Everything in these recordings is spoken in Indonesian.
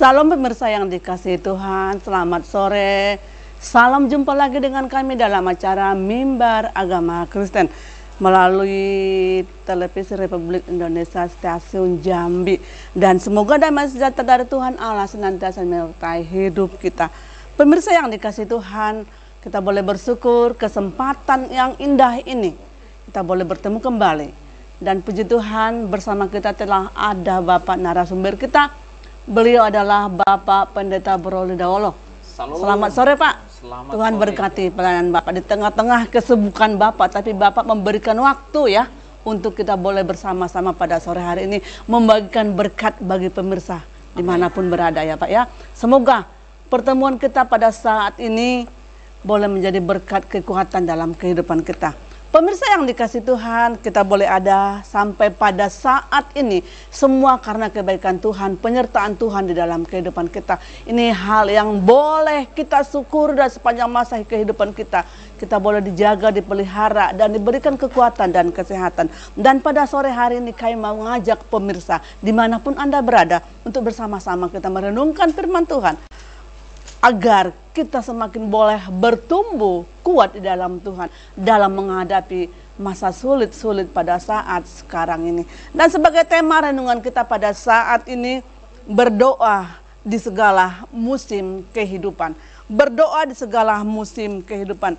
Salam pemirsa yang dikasihi Tuhan, selamat sore. Salam jumpa lagi dengan kami dalam acara Mimbar Agama Kristen melalui Televisi Republik Indonesia Stasiun Jambi. Dan semoga damai sejahtera dari Tuhan Allah senantiasa menyertai hidup kita. Pemirsa yang dikasihi Tuhan, kita boleh bersyukur kesempatan yang indah ini. Kita boleh bertemu kembali. Dan puji Tuhan, bersama kita telah ada Bapak narasumber kita. Beliau adalah Bapak Pendeta Broli Dawolo. Selamat sore Pak. Tuhan sore. Berkati pelayanan Bapak di tengah-tengah kesibukan Bapak, tapi Bapak memberikan waktu ya untuk kita boleh bersama-sama pada sore hari ini membagikan berkat bagi pemirsa dimanapun berada ya Pak ya. Semoga pertemuan kita pada saat ini boleh menjadi berkat kekuatan dalam kehidupan kita. Pemirsa yang dikasihi Tuhan, kita boleh ada sampai pada saat ini semua karena kebaikan Tuhan, penyertaan Tuhan di dalam kehidupan kita. Ini hal yang boleh kita syukur dan sepanjang masa kehidupan kita. Kita boleh dijaga, dipelihara, dan diberikan kekuatan dan kesehatan. Dan pada sore hari ini kami mau mengajak pemirsa dimanapun Anda berada untuk bersama-sama kita merenungkan firman Tuhan. Agar kita semakin boleh bertumbuh kuat di dalam Tuhan dalam menghadapi masa sulit-sulit pada saat sekarang ini. Dan sebagai tema renungan kita pada saat ini, berdoa di segala musim kehidupan. Berdoa di segala musim kehidupan.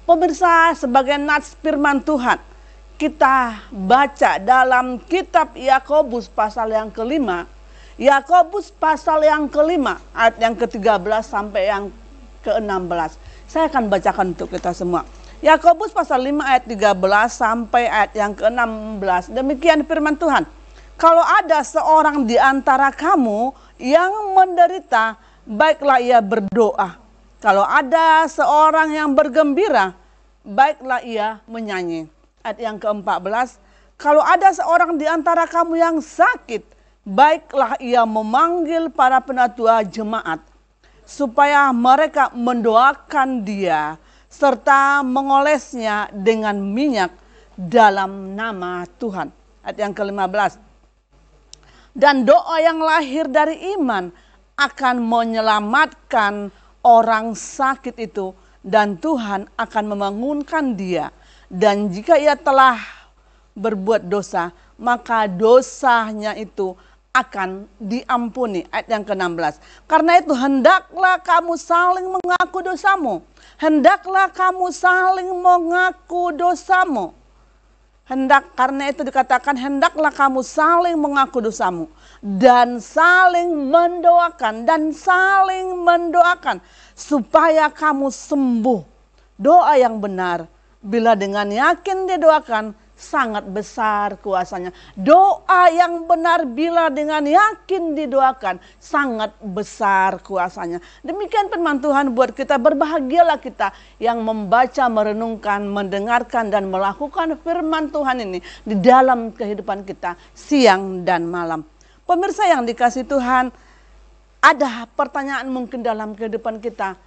Pemirsa, sebagai nats firman Tuhan, kita baca dalam kitab Yakobus pasal yang kelima. Yakobus pasal yang kelima, ayat yang ke-13 sampai yang ke-16. Saya akan bacakan untuk kita semua. Yakobus pasal 5 ayat 13 sampai ayat yang ke-16. Demikian firman Tuhan. Kalau ada seorang di antara kamu yang menderita, baiklah ia berdoa. Kalau ada seorang yang bergembira, baiklah ia menyanyi. Ayat yang ke-14. Kalau ada seorang di antara kamu yang sakit, baiklah ia memanggil para penatua jemaat, supaya mereka mendoakan dia, serta mengolesnya dengan minyak dalam nama Tuhan. Ayat yang ke-15. Dan doa yang lahir dari iman akan menyelamatkan orang sakit itu, dan Tuhan akan membangunkan dia. Dan jika ia telah berbuat dosa, maka dosanya itu akan diampuni. Ayat yang ke-16. Karena itu hendaklah kamu saling mengaku dosamu. Hendaklah kamu saling mengaku dosamu. Karena itu dikatakan hendaklah kamu saling mengaku dosamu. Dan saling mendoakan. Supaya kamu sembuh. Doa yang benar. Bila dengan yakin didoakan, sangat besar kuasanya. Doa yang benar bila dengan yakin didoakan, sangat besar kuasanya. Demikian firman Tuhan buat kita. Berbahagialah kita yang membaca, merenungkan, mendengarkan, dan melakukan firman Tuhan ini di dalam kehidupan kita siang dan malam. Pemirsa yang dikasihi Tuhan, ada pertanyaan mungkin dalam kehidupan kita.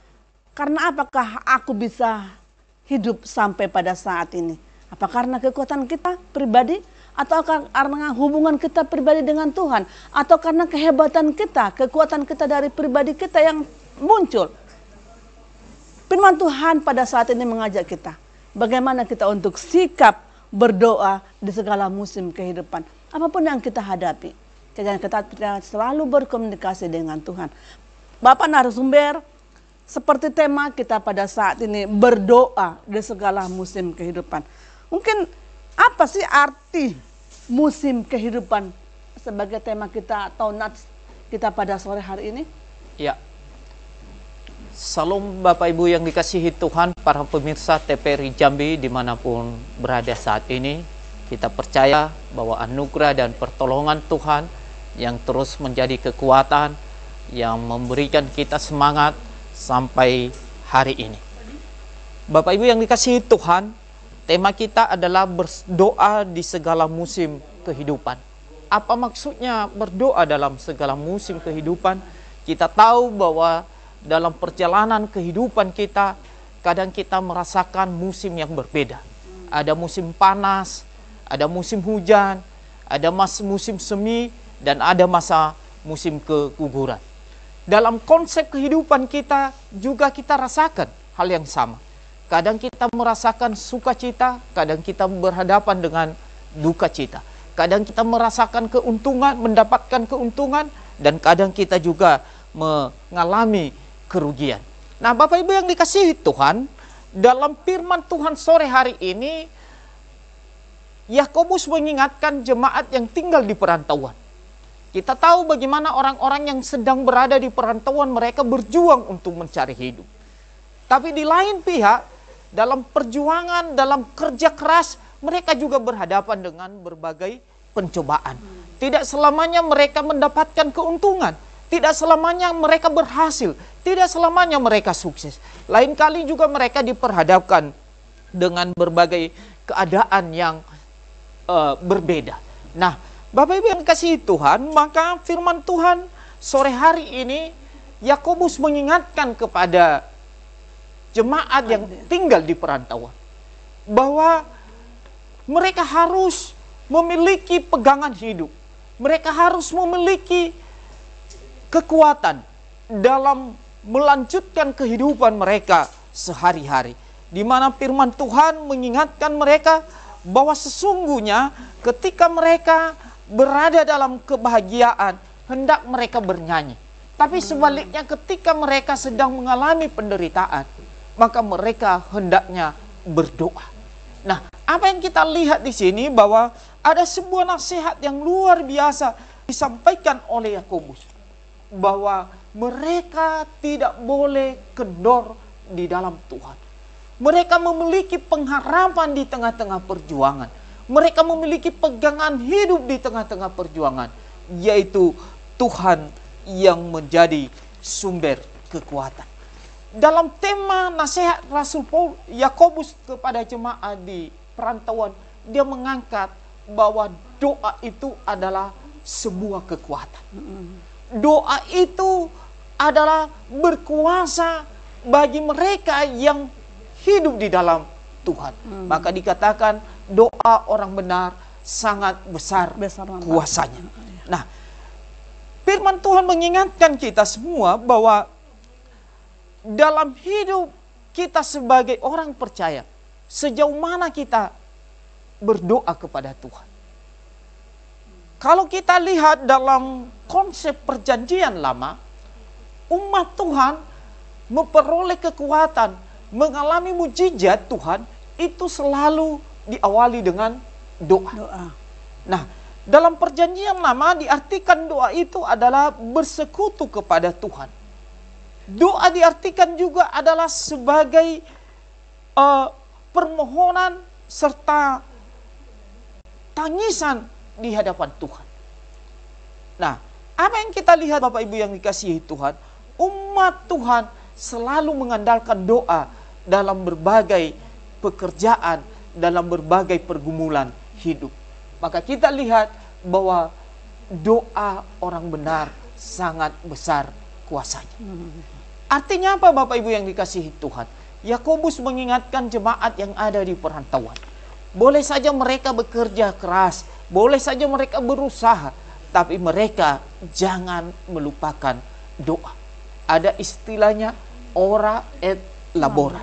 Karena apakah aku bisa hidup sampai pada saat ini? Apa karena kekuatan kita pribadi? Atau karena hubungan kita pribadi dengan Tuhan? Atau karena kehebatan kita, kekuatan kita dari pribadi kita yang muncul? Firman Tuhan pada saat ini mengajak kita. Bagaimana kita untuk sikap berdoa di segala musim kehidupan. Apapun yang kita hadapi. Kita selalu berkomunikasi dengan Tuhan. Bapak narasumber, seperti tema kita pada saat ini, berdoa di segala musim kehidupan. Mungkin apa sih arti musim kehidupan sebagai tema kita atau nats kita pada sore hari ini? Ya. Salam Bapak Ibu yang dikasihi Tuhan, para pemirsa TPRI Jambi dimanapun berada saat ini. Kita percaya bahwa anugerah dan pertolongan Tuhan yang terus menjadi kekuatan, yang memberikan kita semangat sampai hari ini. Bapak Ibu yang dikasihi Tuhan, tema kita adalah berdoa di segala musim kehidupan. Apa maksudnya berdoa dalam segala musim kehidupan? Kita tahu bahwa dalam perjalanan kehidupan kita, kadang kita merasakan musim yang berbeda. Ada musim panas, ada musim hujan, ada musim semi, dan ada masa musim keguguran. dalam konsep kehidupan kita juga kita rasakan hal yang sama. Kadang kita merasakan sukacita, kadang kita berhadapan dengan duka cita. Kadang kita merasakan keuntungan, mendapatkan keuntungan, dan kadang kita juga mengalami kerugian. Nah, Bapak Ibu yang dikasihi Tuhan, dalam firman Tuhan sore hari ini, Yakobus mengingatkan jemaat yang tinggal di perantauan. Kita tahu bagaimana orang-orang yang sedang berada di perantauan, mereka berjuang untuk mencari hidup. Tapi di lain pihak, dalam perjuangan, dalam kerja keras, mereka juga berhadapan dengan berbagai pencobaan. Tidak selamanya mereka mendapatkan keuntungan. Tidak selamanya mereka berhasil. Tidak selamanya mereka sukses. Lain kali juga mereka diperhadapkan dengan berbagai keadaan yang berbeda. Nah, Bapak Ibu yang dikasihi Tuhan, maka firman Tuhan sore hari ini, Yakobus mengingatkan kepada jemaat yang tinggal di perantauan bahwa mereka harus memiliki pegangan hidup. Mereka harus memiliki kekuatan dalam melanjutkan kehidupan mereka sehari-hari. Di mana firman Tuhan mengingatkan mereka bahwa sesungguhnya ketika mereka berada dalam kebahagiaan, hendak mereka bernyanyi. Tapi sebaliknya ketika mereka sedang mengalami penderitaan, maka mereka hendaknya berdoa. Nah, apa yang kita lihat di sini bahwa ada sebuah nasihat yang luar biasa disampaikan oleh Yakobus, bahwa mereka tidak boleh kendor di dalam Tuhan. Mereka memiliki pengharapan di tengah-tengah perjuangan. Mereka memiliki pegangan hidup di tengah-tengah perjuangan, yaitu Tuhan yang menjadi sumber kekuatan. Dalam tema nasihat Rasul Yakobus kepada jemaat di perantauan, dia mengangkat bahwa doa itu adalah sebuah kekuatan. Doa itu adalah berkuasa bagi mereka yang hidup di dalam Tuhan. Maka dikatakan doa orang benar sangat besar kuasanya. Nah, firman Tuhan mengingatkan kita semua bahwa dalam hidup kita sebagai orang percaya, sejauh mana kita berdoa kepada Tuhan. Kalau kita lihat dalam konsep perjanjian lama, umat Tuhan memperoleh kekuatan, mengalami mujizat Tuhan, itu selalu diawali dengan doa. Nah, dalam perjanjian lama diartikan doa itu adalah bersekutu kepada Tuhan. Doa diartikan juga adalah sebagai permohonan serta tangisan di hadapan Tuhan. Nah, apa yang kita lihat Bapak Ibu yang dikasihi Tuhan, umat Tuhan selalu mengandalkan doa dalam berbagai pekerjaan, dalam berbagai pergumulan hidup. Maka kita lihat bahwa doa orang benar sangat besar kuasanya. Artinya apa Bapak Ibu yang dikasihi Tuhan? Yakobus mengingatkan jemaat yang ada di perantauan. Boleh saja mereka bekerja keras, boleh saja mereka berusaha, tapi mereka jangan melupakan doa. Ada istilahnya ora et labora,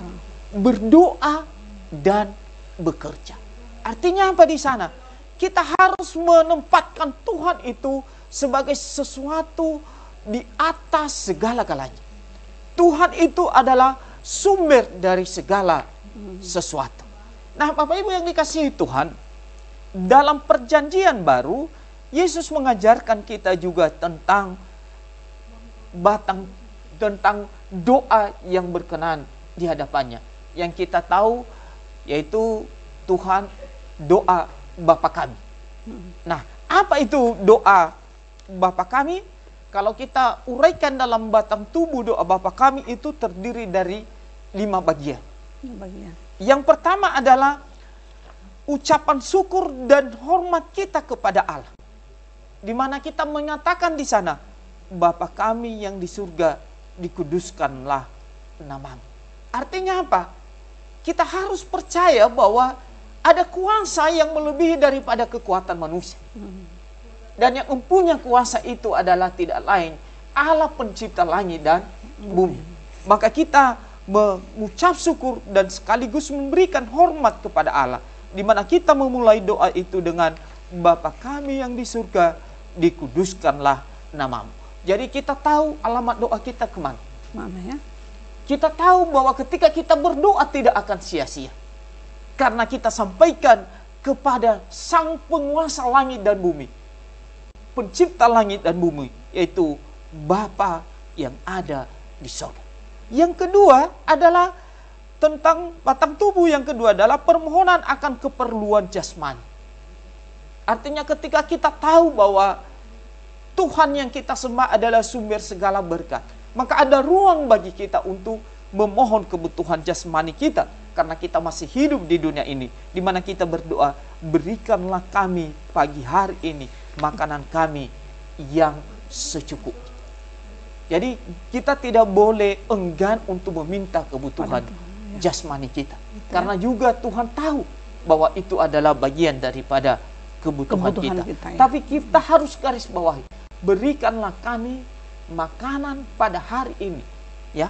berdoa dan bekerja. Artinya apa di sana? Kita harus menempatkan Tuhan itu sebagai sesuatu di atas segala-galanya. Tuhan itu adalah sumber dari segala sesuatu. Nah, Bapak Ibu yang dikasihi Tuhan, dalam perjanjian baru, Yesus mengajarkan kita juga tentang doa yang berkenan di hadapannya. Yang kita tahu yaitu Tuhan, doa Bapa kami. Nah, apa itu doa Bapa kami? Kalau kita uraikan dalam batang tubuh doa Bapa kami itu terdiri dari 5 bagian. Yang pertama adalah ucapan syukur dan hormat kita kepada Allah. Di mana kita menyatakan di sana, Bapa kami yang di surga, dikuduskanlah namamu. Artinya apa? Kita harus percaya bahwa ada kuasa yang melebihi daripada kekuatan manusia. Dan yang mempunyai kuasa itu adalah tidak lain Allah pencipta langit dan bumi. Maka kita mengucap syukur dan sekaligus memberikan hormat kepada Allah, di mana kita memulai doa itu dengan Bapa kami yang di surga, dikuduskanlah namamu. Jadi kita tahu alamat doa kita kemana. Mana ya? Kita tahu bahwa ketika kita berdoa tidak akan sia-sia, karena kita sampaikan kepada Sang Penguasa langit dan bumi, pencipta langit dan bumi, yaitu Bapa yang ada di surga. Yang kedua adalah tentang batang tubuh. Yang kedua adalah permohonan akan keperluan jasmani. Artinya ketika kita tahu bahwa Tuhan yang kita sembah adalah sumber segala berkat, maka ada ruang bagi kita untuk memohon kebutuhan jasmani kita, karena kita masih hidup di dunia ini, di mana kita berdoa, berikanlah kami pagi hari ini makanan kami yang secukupnya. Jadi kita tidak boleh enggan untuk meminta kebutuhan jasmani kita, karena juga Tuhan tahu bahwa itu adalah bagian daripada kebutuhan kita. Ya. Tapi kita harus garis bawahi, berikanlah kami makanan pada hari ini, ya,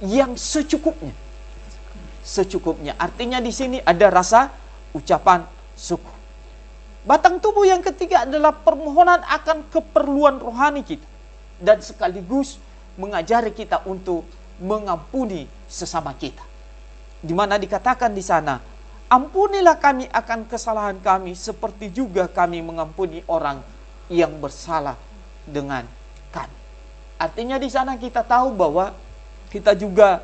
yang secukupnya. Secukupnya. Artinya di sini ada rasa ucapan syukur. Batang tubuh yang ketiga adalah permohonan akan keperluan rohani kita, dan sekaligus mengajari kita untuk mengampuni sesama kita. Di mana dikatakan di sana, ampunilah kami akan kesalahan kami seperti juga kami mengampuni orang yang bersalah dengan kami. Artinya di sana kita tahu bahwa kita juga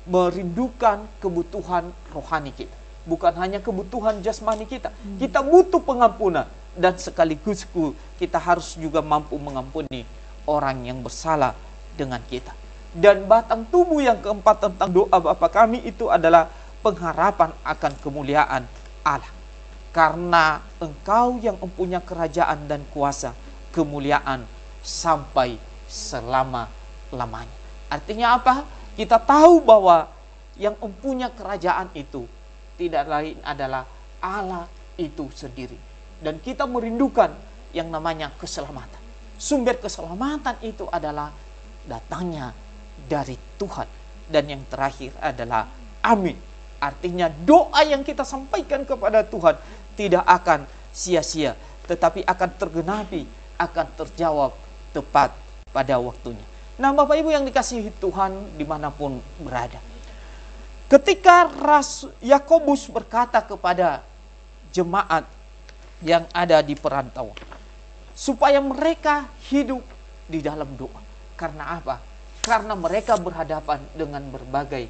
merindukan kebutuhan rohani kita, bukan hanya kebutuhan jasmani kita. Kita butuh pengampunan, dan sekaligus kita harus juga mampu mengampuni orang yang bersalah dengan kita. Dan batang tubuh yang keempat tentang doa Bapa kami itu adalah pengharapan akan kemuliaan Allah. Karena Engkau yang mempunyai kerajaan dan kuasa, kemuliaan sampai selama-lamanya. Artinya apa? Kita tahu bahwa yang mempunyai kerajaan itu tidak lain adalah Allah itu sendiri. Dan kita merindukan yang namanya keselamatan. Sumber keselamatan itu adalah datangnya dari Tuhan. Dan yang terakhir adalah amin. Artinya doa yang kita sampaikan kepada Tuhan tidak akan sia-sia, tetapi akan tergenapi, akan terjawab tepat pada waktunya. Nah, Bapak Ibu yang dikasihi Tuhan dimanapun berada, ketika Yakobus berkata kepada jemaat yang ada di perantauan, supaya mereka hidup di dalam doa. Karena apa? Karena mereka berhadapan dengan berbagai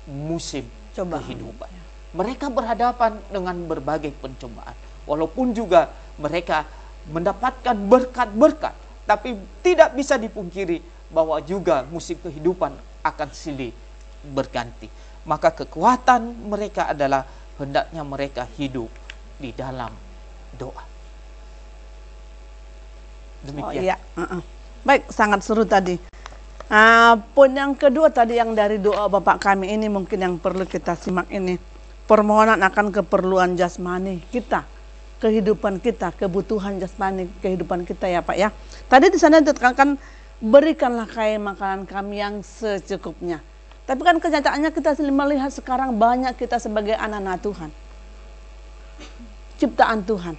musim kehidupan. Mereka berhadapan dengan berbagai pencobaan. Walaupun juga mereka mendapatkan berkat-berkat, tapi tidak bisa dipungkiri bahwa juga musim kehidupan akan silih berganti. Maka kekuatan mereka adalah hendaknya mereka hidup di dalam doa. Demikian. Oh, iya. Baik, sangat seru tadi. Poin yang kedua tadi yang dari doa Bapak kami ini mungkin yang perlu kita simak ini. Permohonan akan keperluan jasmani kita, kehidupan kita, kebutuhan jasmani kehidupan kita ya Pak ya. Tadi di sana ditekankan berikanlah kami makanan kami yang secukupnya. Tapi kan kenyataannya kita melihat sekarang banyak kita sebagai anak-anak Tuhan, ciptaan Tuhan,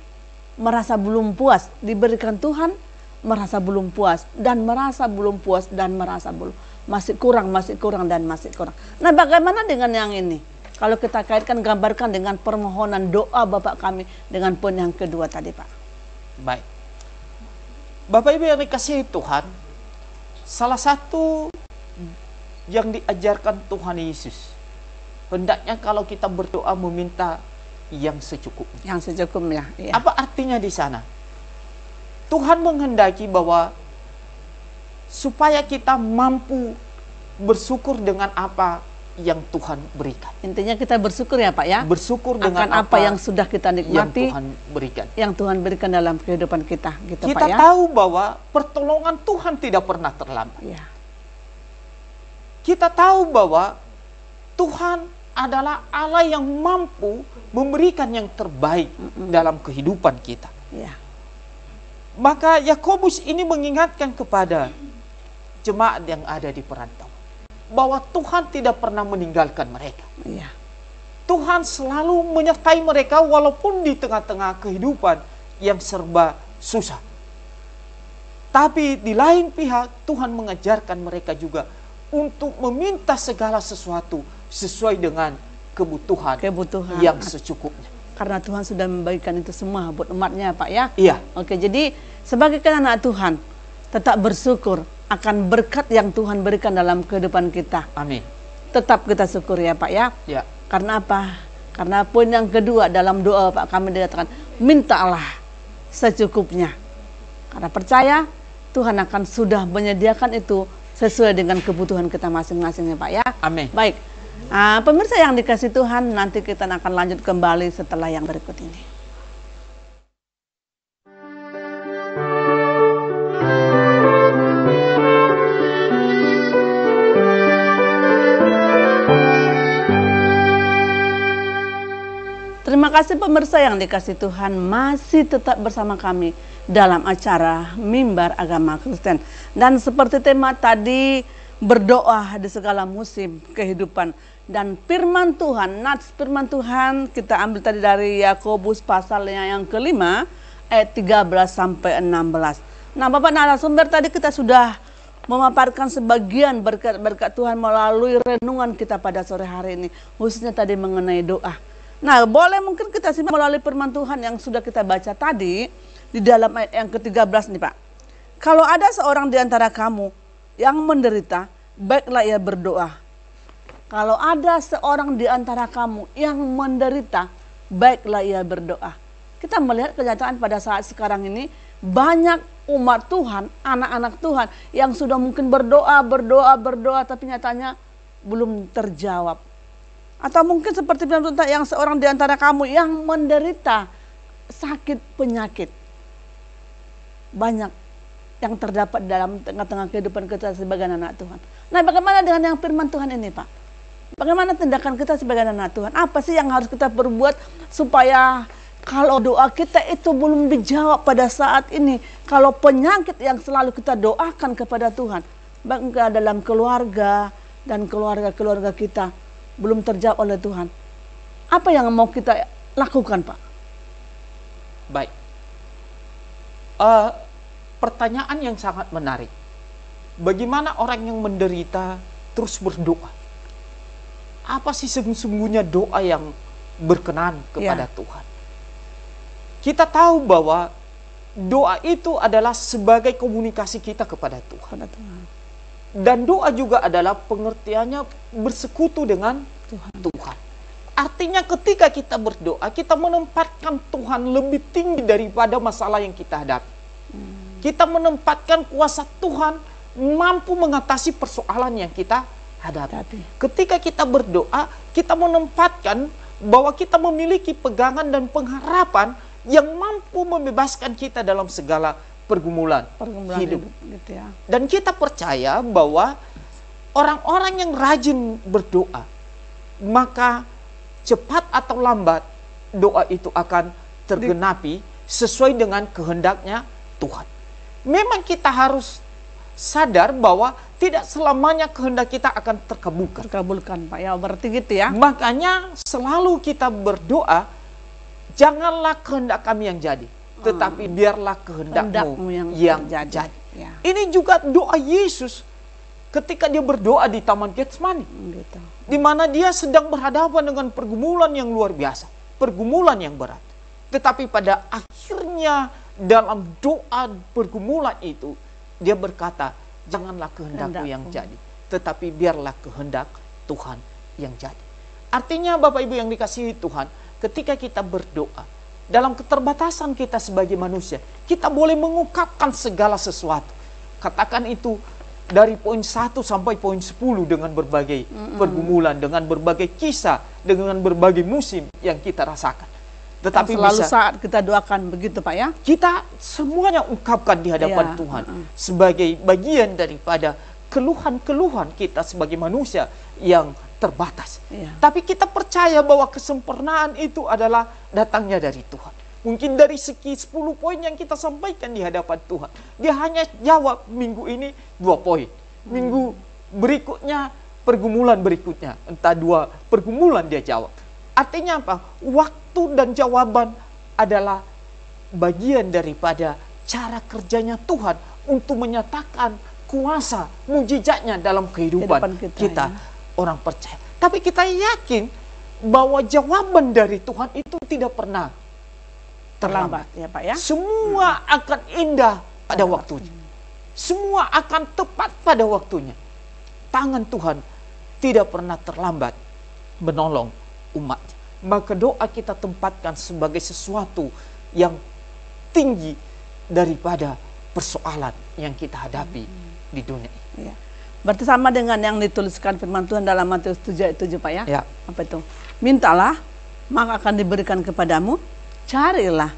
merasa belum puas, diberikan Tuhan, merasa belum puas, dan merasa belum puas, dan merasa belum, masih kurang, dan masih kurang. Nah, bagaimana dengan yang ini? Kalau kita kaitkan, gambarkan dengan permohonan doa Bapak kami dengan poin yang kedua tadi, Pak. Baik. Bapak Ibu yang dikasihi Tuhan, salah satu yang diajarkan Tuhan Yesus, hendaknya kalau kita berdoa meminta yang secukupnya. Yang secukupnya. Iya. Apa artinya di sana? Tuhan menghendaki bahwa supaya kita mampu bersyukur dengan apa yang Tuhan berikan. Intinya kita bersyukur ya Pak ya. Bersyukur dengan apa yang sudah kita nikmati, yang Tuhan berikan. Yang Tuhan berikan dalam kehidupan kita, gitu kita Pak ya. tahu bahwa pertolongan Tuhan tidak pernah terlambat. Ya. Kita tahu bahwa Tuhan adalah Allah yang mampu memberikan yang terbaik dalam kehidupan kita. Ya. Maka Yakobus ini mengingatkan kepada jemaat yang ada di perantauan. Bahwa Tuhan tidak pernah meninggalkan mereka. Iya. Tuhan selalu menyertai mereka walaupun di tengah-tengah kehidupan yang serba susah. Tapi di lain pihak Tuhan mengajarkan mereka juga untuk meminta segala sesuatu sesuai dengan kebutuhan yang secukupnya. Karena Tuhan sudah membagikan itu semua buat umatnya, Pak ya. Iya. Oke, jadi sebagai anak Tuhan tetap bersyukur akan berkat yang Tuhan berikan dalam kehidupan kita. Amin. Tetap kita syukur ya Pak ya. Ya. Karena apa? Karena poin yang kedua dalam doa Pak kami dikatakan, mintalah secukupnya. Karena percaya Tuhan akan sudah menyediakan itu sesuai dengan kebutuhan kita masing-masing ya Pak ya. Amin. Baik. Pemirsa yang dikasih Tuhan, nanti kita akan lanjut kembali setelah yang berikut ini. Terima kasih pemirsa yang dikasih Tuhan, masih tetap bersama kami dalam acara Mimbar Agama Kristen. Dan seperti tema tadi, berdoa di segala musim kehidupan. Dan firman Tuhan, nats firman Tuhan kita ambil tadi dari Yakobus pasalnya yang kelima, ayat 13 sampai 16. Nah Bapak narasumber, tadi kita sudah memaparkan sebagian berkat-berkat Tuhan melalui renungan kita pada sore hari ini, khususnya tadi mengenai doa. Nah, boleh mungkin kita simak melalui firman Tuhan yang sudah kita baca tadi di dalam ayat yang ke-13 nih Pak. Kalau ada seorang di antara kamu yang menderita, baiklah ia berdoa. Kalau ada seorang di antara kamu yang menderita, baiklah ia berdoa. Kita melihat kenyataan pada saat sekarang ini, banyak umat Tuhan, anak-anak Tuhan yang sudah mungkin berdoa, tapi nyatanya belum terjawab. Atau mungkin seperti firman Tuhan yang seorang di antara kamu yang menderita sakit penyakit. Banyak yang terdapat dalam tengah-tengah kehidupan kita sebagai anak Tuhan. Nah, bagaimana dengan yang firman Tuhan ini, Pak? Bagaimana tindakan kita sebagai anak Tuhan? Apa sih yang harus kita perbuat supaya kalau doa kita itu belum dijawab pada saat ini, kalau penyakit yang selalu kita doakan kepada Tuhan, baik dalam keluarga dan keluarga-keluarga kita, belum terjawab oleh Tuhan. Apa yang mau kita lakukan, Pak? Baik. Pertanyaan yang sangat menarik. Bagaimana orang yang menderita terus berdoa? Apa sih sesungguhnya doa yang berkenan kepada Tuhan? Kita tahu bahwa doa itu adalah sebagai komunikasi kita kepada Tuhan. Dan doa juga adalah pengertiannya bersekutu dengan Tuhan. Artinya ketika kita berdoa, kita menempatkan Tuhan lebih tinggi daripada masalah yang kita hadapi. Kita menempatkan kuasa Tuhan mampu mengatasi persoalan yang kita hadapi. Ketika kita berdoa, kita menempatkan bahwa kita memiliki pegangan dan pengharapan yang mampu membebaskan kita dalam segala pergumulan hidup. Gitu ya. Dan kita percaya bahwa orang-orang yang rajin berdoa, maka cepat atau lambat doa itu akan tergenapi sesuai dengan kehendaknya Tuhan. Memang kita harus sadar bahwa tidak selamanya kehendak kita akan terkabulkan. Pak ya, berarti gitu ya. Makanya selalu kita berdoa, janganlah kehendak kami yang jadi, tetapi biarlah kehendakmu yang jadi. Ya. Ini juga doa Yesus ketika dia berdoa di Taman Getsemani, Gitu. di mana dia sedang berhadapan dengan pergumulan yang luar biasa, pergumulan yang berat. Tetapi pada akhirnya dalam doa pergumulan itu, dia berkata, janganlah kehendakku yang jadi, tetapi biarlah kehendak Tuhan yang jadi. Artinya Bapak Ibu yang dikasihi Tuhan, ketika kita berdoa, dalam keterbatasan kita sebagai manusia, kita boleh mengungkapkan segala sesuatu. Katakan itu dari poin 1 sampai poin 10 dengan berbagai pergumulan, dengan berbagai kisah, dengan berbagai musim yang kita rasakan. Tetapi selalu saat kita doakan begitu Pak ya, kita semuanya ungkapkan di hadapan Tuhan sebagai bagian daripada keluhan-keluhan kita sebagai manusia yang terbatas. Tapi kita percaya bahwa kesempurnaan itu adalah datangnya dari Tuhan. Mungkin dari segi 10 poin yang kita sampaikan di hadapan Tuhan, dia hanya jawab minggu ini 2 poin. minggu berikutnya, pergumulan berikutnya, entah 2 pergumulan dia jawab. Artinya apa? Waktu dan jawaban adalah bagian daripada cara kerjanya Tuhan untuk menyatakan kuasa mujizatnya dalam kehidupan kita, orang percaya. Tapi kita yakin bahwa jawaban dari Tuhan itu tidak pernah terlambat, ya Pak ya. Semua akan indah pada waktunya. Semua akan tepat pada waktunya. Tangan Tuhan tidak pernah terlambat menolong umatnya. Maka doa kita tempatkan sebagai sesuatu yang tinggi daripada persoalan yang kita hadapi di dunia ini. Ya. Berarti sama dengan yang dituliskan firman Tuhan dalam Matius 7:7 Pak ya? Ya. Apa itu? Mintalah, maka akan diberikan kepadamu. Carilah,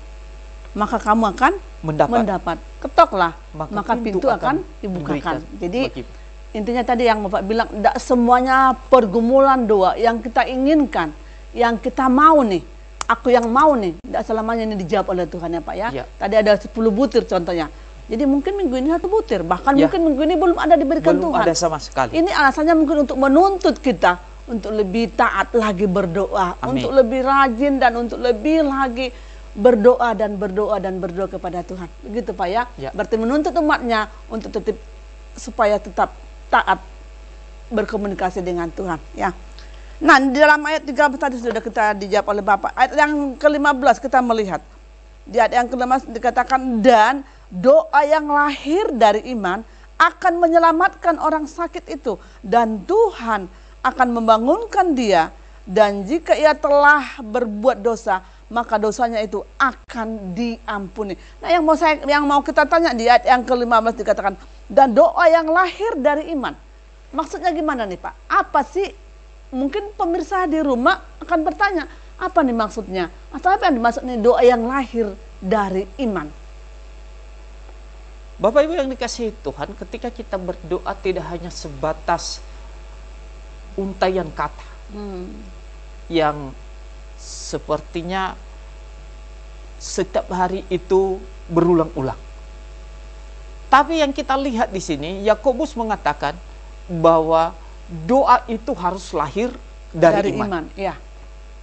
maka kamu akan mendapat. Ketoklah, maka pintu akan dibukakan. Jadi intinya tadi yang Bapak bilang, tidak semuanya pergumulan doa yang kita inginkan, yang kita mau nih, aku yang mau nih, tidak selamanya ini dijawab oleh Tuhan ya Pak ya. Tadi ada 10 butir contohnya. Jadi mungkin minggu ini 1 butir, bahkan mungkin minggu ini belum ada diberikan Tuhan. Belum ada sama sekali. Ini alasannya mungkin untuk menuntut kita untuk lebih taat lagi berdoa, untuk lebih rajin dan untuk lebih lagi berdoa dan berdoa dan berdoa kepada Tuhan. Begitu Pak ya. Berarti menuntut umatnya untuk supaya tetap taat berkomunikasi dengan Tuhan ya. Nah, di dalam ayat 13 tadi sudah kita dijawab oleh Bapak. Ayat yang ke-15 kita melihat. Di ayat yang ke-15 dikatakan, dan doa yang lahir dari iman akan menyelamatkan orang sakit itu, dan Tuhan akan membangunkan dia, dan jika ia telah berbuat dosa, maka dosanya itu akan diampuni. Nah, yang mau kita tanya di ayat yang ke-15 dikatakan, dan doa yang lahir dari iman. Maksudnya gimana nih Pak? Apa sih? Mungkin pemirsa di rumah akan bertanya, apa nih maksudnya? Atau apa yang dimaksud nih doa yang lahir dari iman? Bapak Ibu yang dikasihi Tuhan, ketika kita berdoa tidak hanya sebatas untaian kata yang sepertinya setiap hari itu berulang-ulang. Tapi yang kita lihat di sini, Yakobus mengatakan bahwa doa itu harus lahir dari iman. Ya.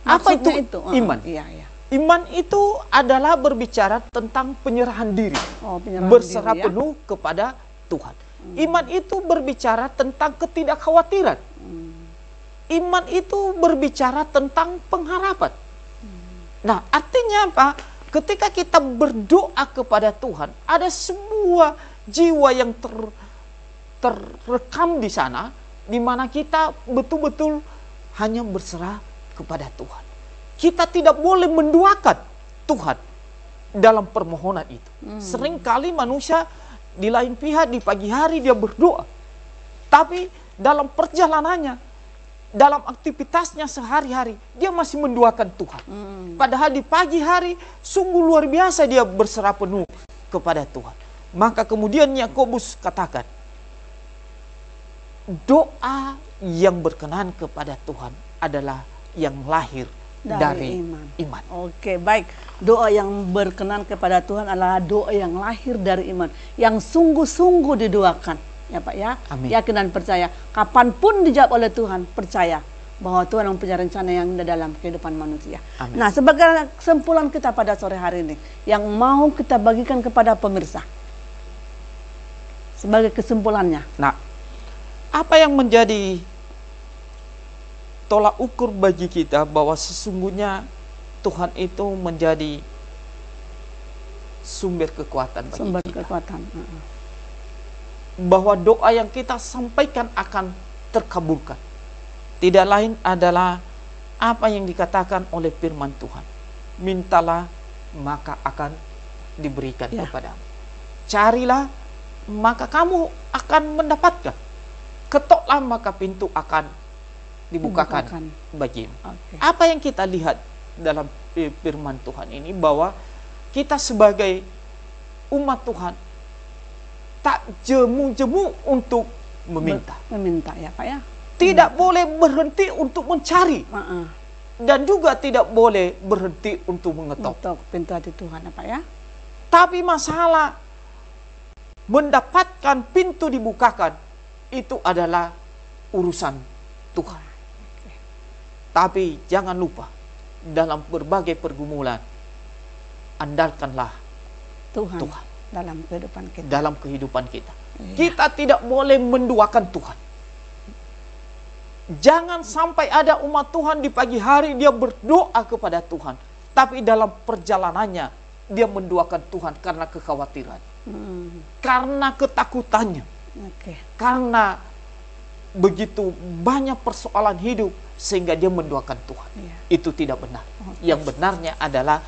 Apa itu iman? Iya, iya. Iman itu adalah berbicara tentang penyerahan diri, berserah penuh kepada Tuhan. Iman itu berbicara tentang ketidakkhawatiran. Iman itu berbicara tentang pengharapan. Nah, artinya apa? Ketika kita berdoa kepada Tuhan, ada sebuah jiwa yang terrekam di sana, di mana kita betul-betul hanya berserah kepada Tuhan. Kita tidak boleh menduakan Tuhan dalam permohonan itu. Seringkali manusia di lain pihak di pagi hari dia berdoa, tapi dalam perjalanannya, dalam aktivitasnya sehari-hari dia masih menduakan Tuhan. Padahal di pagi hari sungguh luar biasa dia berserah penuh kepada Tuhan. Maka kemudian Yakobus katakan, doa yang berkenan kepada Tuhan adalah yang lahir dari iman. Oke, baik. Doa yang berkenan kepada Tuhan adalah doa yang lahir dari iman, yang sungguh-sungguh didoakan, ya Pak ya. Amin. Yakin dan percaya. Kapanpun dijawab oleh Tuhan, percaya bahwa Tuhan mempunyai rencana yang indah dalam kehidupan manusia. Amin. Nah, sebagai kesimpulan kita pada sore hari ini, yang mau kita bagikan kepada pemirsa, sebagai kesimpulannya. Nah, apa yang menjadi tolak ukur bagi kita bahwa sesungguhnya Tuhan itu menjadi sumber kekuatan bagi Sumber kita. kekuatan. Bahwa doa yang kita sampaikan akan terkabulkan. Tidak lain adalah apa yang dikatakan oleh firman Tuhan. Mintalah maka akan diberikan kepadamu. Carilah maka kamu akan mendapatkan. Ketoklah maka pintu akan dibukakan bagimu. Apa yang kita lihat dalam firman Tuhan ini, bahwa kita sebagai umat Tuhan tak jemu-jemu untuk meminta. Meminta ya Pak ya. Tidak boleh berhenti untuk mencari. Dan juga tidak boleh berhenti untuk mengetok. Mengetok pintu hati Tuhan ya Pak ya. Tapi masalah mendapatkan pintu dibukakan itu adalah urusan Tuhan. Tapi jangan lupa, dalam berbagai pergumulan, andalkanlah Tuhan, Tuhan dalam kehidupan kita. dalam kehidupan kita. Iya. Kita tidak boleh menduakan Tuhan. Jangan sampai ada umat Tuhan di pagi hari dia berdoa kepada Tuhan, tapi dalam perjalanannya dia menduakan Tuhan karena kekhawatiran, karena ketakutannya, karena begitu banyak persoalan hidup sehingga dia menduakan Tuhan. Iya. Itu tidak benar. Yang benarnya adalah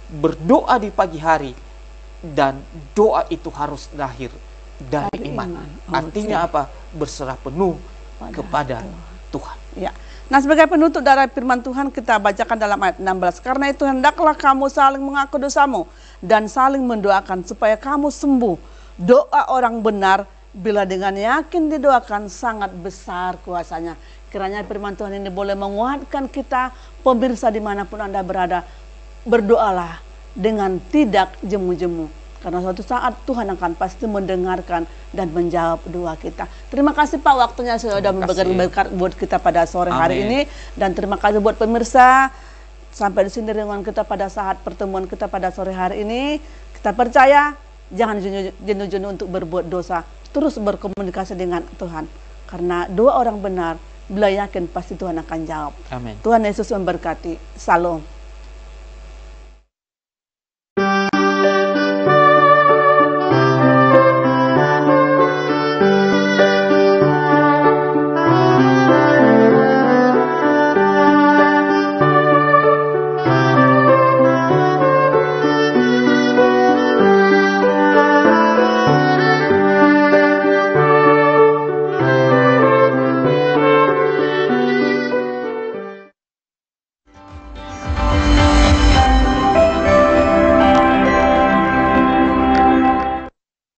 berdoa di pagi hari, dan doa itu harus lahir dari iman. Artinya apa? Berserah penuh kepada Tuhan. Ya. Nah, sebagai penutup dari firman Tuhan, kita bacakan dalam ayat 16. Karena itu hendaklah kamu saling mengaku dosamu dan saling mendoakan supaya kamu sembuh. Doa orang benar bila dengan yakin didoakan sangat besar kuasanya. Kiranya firman Tuhan ini boleh menguatkan kita, pemirsa dimanapun Anda berada. Berdoalah dengan tidak jemu-jemu. Karena suatu saat Tuhan akan pasti mendengarkan dan menjawab doa kita. Terima kasih Pak, waktunya sudah memberikan berkat buat kita pada sore hari ini. Dan terima kasih buat pemirsa. Sampai di sini renungan kita pada saat pertemuan kita pada sore hari ini. Kita percaya, jangan jenuh-jenuh untuk berbuat dosa. Terus berkomunikasi dengan Tuhan. Karena doa orang benar, bila yakin pasti Tuhan akan jawab. Amin. Tuhan Yesus memberkati. Salam.